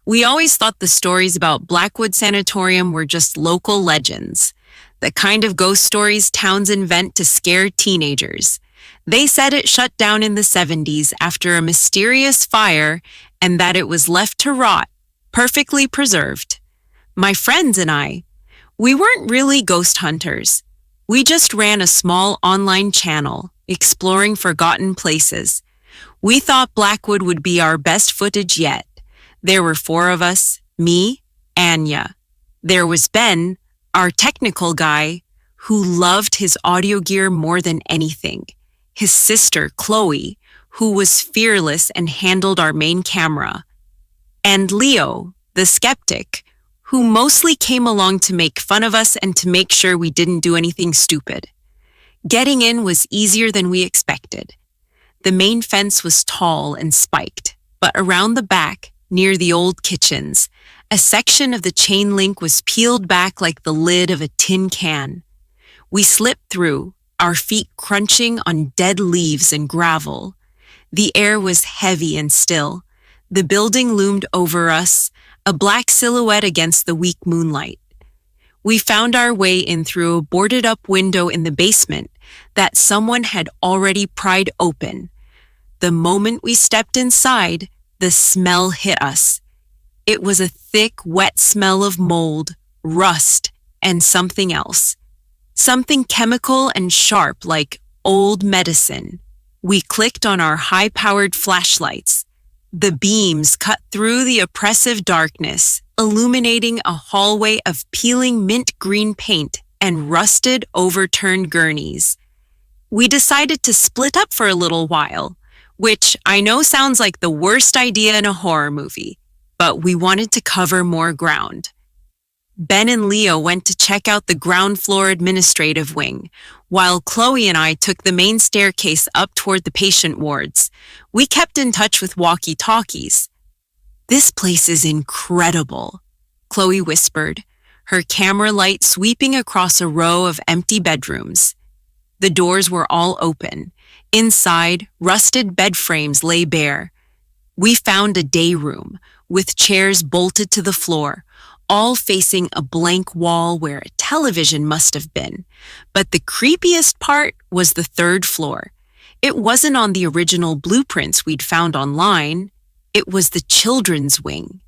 We always thought the stories about Blackwood Sanatorium were just local legends, the kind of ghost stories towns invent to scare teenagers. They said it shut down in the 70s after a mysterious fire and that it was left to rot, perfectly preserved. My friends and I, we weren't really ghost hunters. We just ran a small online channel, exploring forgotten places. We thought Blackwood would be our best footage yet. There were 4 of us, me, Anya. There was Ben, our technical guy, who loved his audio gear more than anything. His sister, Chloe, who was fearless and handled our main camera. And Leo, the skeptic, who mostly came along to make fun of us and to make sure we didn't do anything stupid. Getting in was easier than we expected. The main fence was tall and spiked, but around the back, near the old kitchens, a section of the chain link was peeled back like the lid of a tin can. We slipped through, our feet crunching on dead leaves and gravel. The air was heavy and still. The building loomed over us, a black silhouette against the weak moonlight. We found our way in through a boarded-up window in the basement that someone had already pried open. The moment we stepped inside, the smell hit us. It was a thick, wet smell of mold, rust, and something else. Something chemical and sharp like old medicine. We clicked on our high-powered flashlights. The beams cut through the oppressive darkness, illuminating a hallway of peeling mint green paint and rusted, overturned gurneys. We decided to split up for a little while, which I know sounds like the worst idea in a horror movie, but we wanted to cover more ground. Ben and Leo went to check out the ground floor administrative wing, while Chloe and I took the main staircase up toward the patient wards. We kept in touch with walkie-talkies. "This place is incredible," Chloe whispered, her camera light sweeping across a row of empty bedrooms. The doors were all open. Inside, rusted bed frames lay bare. We found a day room, with chairs bolted to the floor, all facing a blank wall where a television must have been. But the creepiest part was the 3rd floor. It wasn't on the original blueprints we'd found online. It was the children's wing.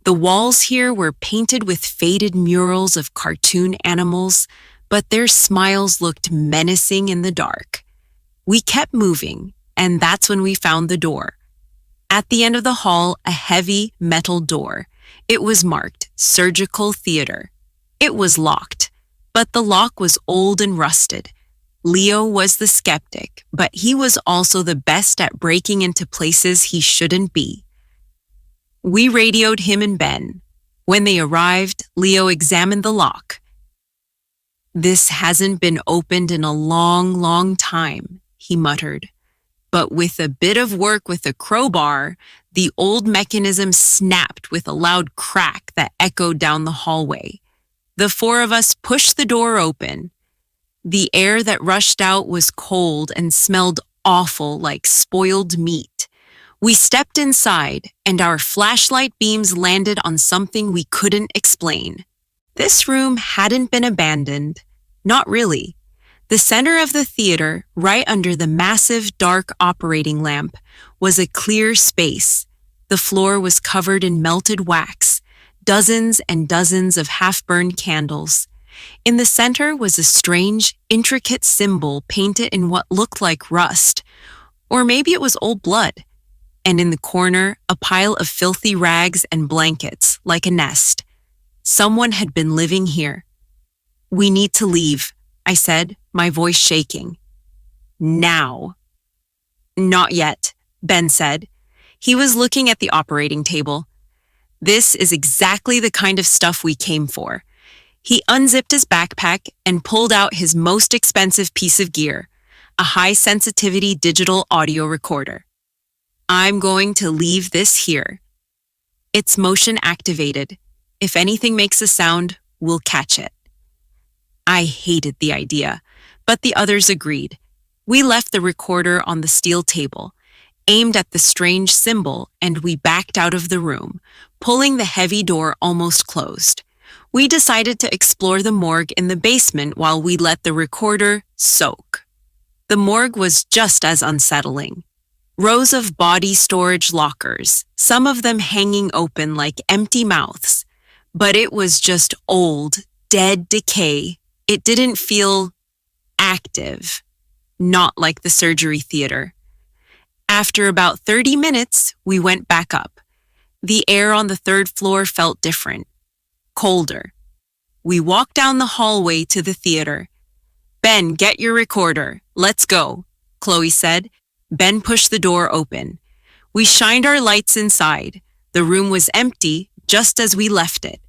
The walls here were painted with faded murals of cartoon animals, but their smiles looked menacing in the dark. We kept moving, and that's when we found the door. At the end of the hall, a heavy metal door. It was marked Surgical Theater. It was locked, but the lock was old and rusted. Leo was the skeptic, but he was also the best at breaking into places he shouldn't be. We radioed him and Ben. When they arrived, Leo examined the lock. "This hasn't been opened in a long, long time," he muttered. But with a bit of work with a crowbar, the old mechanism snapped with a loud crack that echoed down the hallway. The 4 of us pushed the door open. The air that rushed out was cold and smelled awful like spoiled meat. We stepped inside, and our flashlight beams landed on something we couldn't explain. This room hadn't been abandoned. Not really. The center of the theater, right under the massive dark operating lamp, was a clear space. The floor was covered in melted wax, dozens and dozens of half-burned candles. In the center was a strange, intricate symbol painted in what looked like rust, or maybe it was old blood. And in the corner, a pile of filthy rags and blankets, like a nest. Someone had been living here. "We need to leave," I said, my voice shaking. "Now." "Not yet," Ben said. He was looking at the operating table. "This is exactly the kind of stuff we came for." He unzipped his backpack and pulled out his most expensive piece of gear, a high-sensitivity digital audio recorder. "I'm going to leave this here. It's motion activated. If anything makes a sound, we'll catch it." I hated the idea, but the others agreed. We left the recorder on the steel table. aimed at the strange symbol, and we backed out of the room, pulling the heavy door almost closed. We decided to explore the morgue in the basement while we let the recorder soak. The morgue was just as unsettling. Rows of body storage lockers, some of them hanging open like empty mouths. But it was just old, dead decay. It didn't feel active, not like the surgery theater. After about 30 minutes, we went back up. The air on the third floor felt different, colder. We walked down the hallway to the theater. "Ben, get your recorder. Let's go," Chloe said. Ben pushed the door open. We shined our lights inside. The room was empty, just as we left it.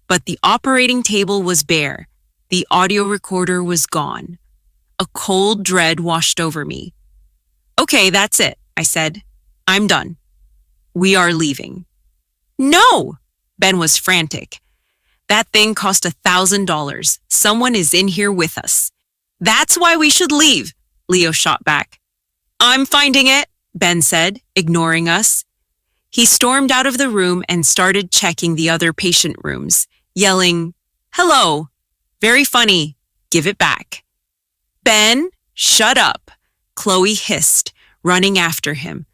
But the operating table was bare. The audio recorder was gone. A cold dread washed over me. "Okay, that's it," I said. "I'm done. We are leaving." "No!" Ben was frantic. "That thing cost $1,000. Someone is in here with us." "That's why we should leave," Leo shot back. "I'm finding it," Ben said, ignoring us. He stormed out of the room and started checking the other patient rooms, yelling, "Hello, very funny, give it back." "Ben, shut up," Chloe hissed, running after him.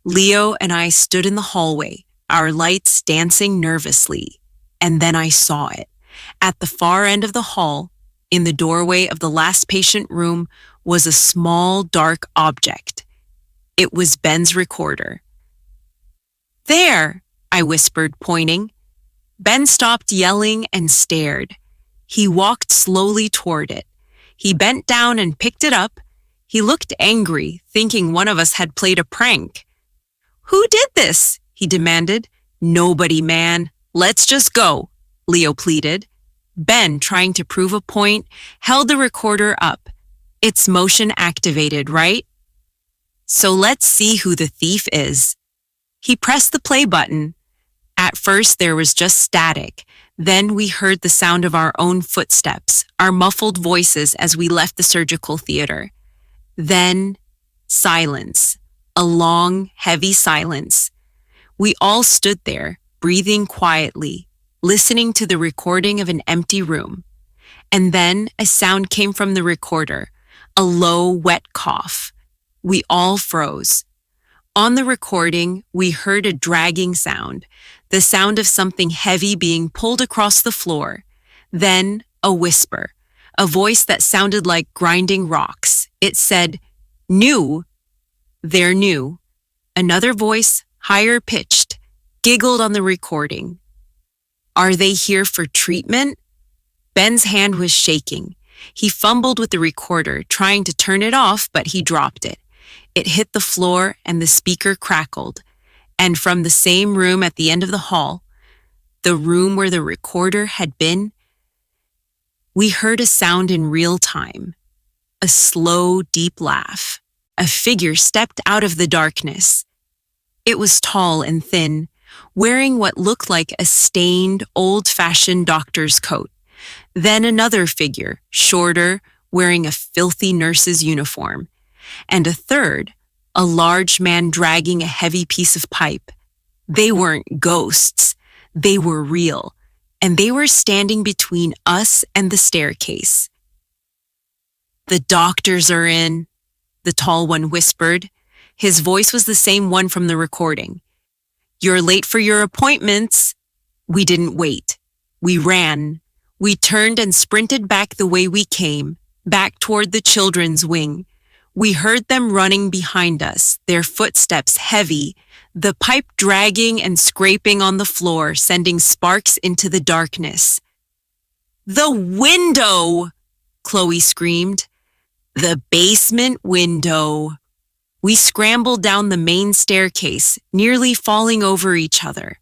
Leo and I stood in the hallway, our lights dancing nervously. And then I saw it. At the far end of the hall, in the doorway of the last patient room, was a small, dark object. It was Ben's recorder. "There," I whispered, pointing. Ben stopped yelling and stared. He walked slowly toward it. He bent down and picked it up. He looked angry, thinking one of us had played a prank. "Who did this?" he demanded. "Nobody, man. Let's just go," Leo pleaded. Ben, trying to prove a point, held the recorder up. "It's motion activated, right? So let's see who the thief is." He pressed the play button. At first, there was just static. Then we heard the sound of our own footsteps, our muffled voices as we left the surgical theater. Then, silence. A long, heavy silence. We all stood there, breathing quietly, listening to the recording of an empty room. And then a sound came from the recorder, a low, wet cough. We all froze. On the recording, we heard a dragging sound, the sound of something heavy being pulled across the floor. Then a whisper, a voice that sounded like grinding rocks. It said, "New." "They're new." Another voice, higher pitched, giggled on the recording. "Are they here for treatment?" Ben's hand was shaking. He fumbled with the recorder, trying to turn it off, but he dropped it. It hit the floor and the speaker crackled. And from the same room at the end of the hall, the room where the recorder had been, we heard a sound in real time. A slow, deep laugh. A figure stepped out of the darkness. It was tall and thin, wearing what looked like a stained, old-fashioned doctor's coat. Then another figure, shorter, wearing a filthy nurse's uniform. And a third, a large man dragging a heavy piece of pipe. They weren't ghosts. They were real. And they were standing between us and the staircase. "The doctors are in," the tall one whispered. His voice was the same one from the recording. "You're late for your appointments." We didn't wait. We ran. We turned and sprinted back the way we came, back toward the children's wing. We heard them running behind us, their footsteps heavy, the pipe dragging and scraping on the floor, sending sparks into the darkness. "The window!" Chloe screamed. "The basement window." We scrambled down the main staircase, nearly falling over each other.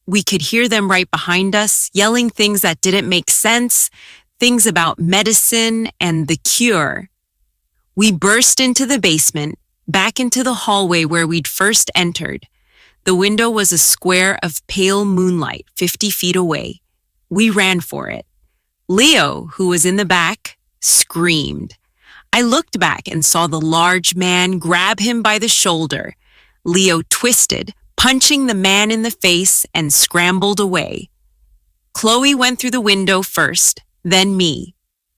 We could hear them right behind us, yelling things that didn't make sense, things about medicine and the cure. We burst into the basement, back into the hallway where we'd first entered. The window was a square of pale moonlight 50 feet away. We ran for it. Leo, who was in the back, screamed. I looked back and saw the large man grab him by the shoulder. Leo twisted, punching the man in the face, and scrambled away. Chloe went through the window first, then me.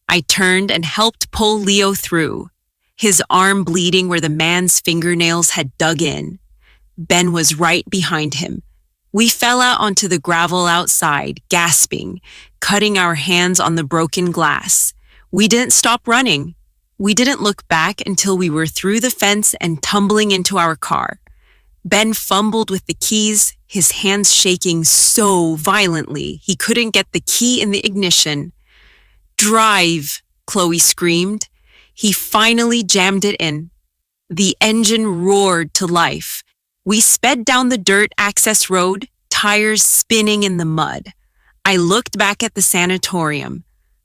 I turned and helped pull Leo through, his arm bleeding where the man's fingernails had dug in. Ben was right behind him. We fell out onto the gravel outside, gasping, cutting our hands on the broken glass. We didn't stop running. We didn't look back until we were through the fence and tumbling into our car. Ben fumbled with the keys, his hands shaking so violently he couldn't get the key in the ignition. "Drive," Chloe screamed. He finally jammed it in. The engine roared to life. We sped down the dirt access road, tires spinning in the mud. I looked back at the sanatorium.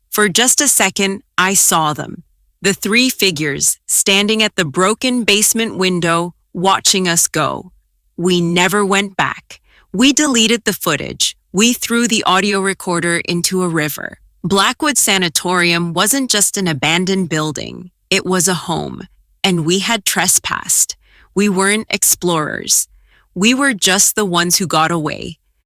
For just a second, I saw them. The three figures standing at the broken basement window, watching us go. We never went back. We deleted the footage. We threw the audio recorder into a river. Blackwood Sanatorium wasn't just an abandoned building. It was a home, and we had trespassed. We weren't explorers. We were just the ones who got away.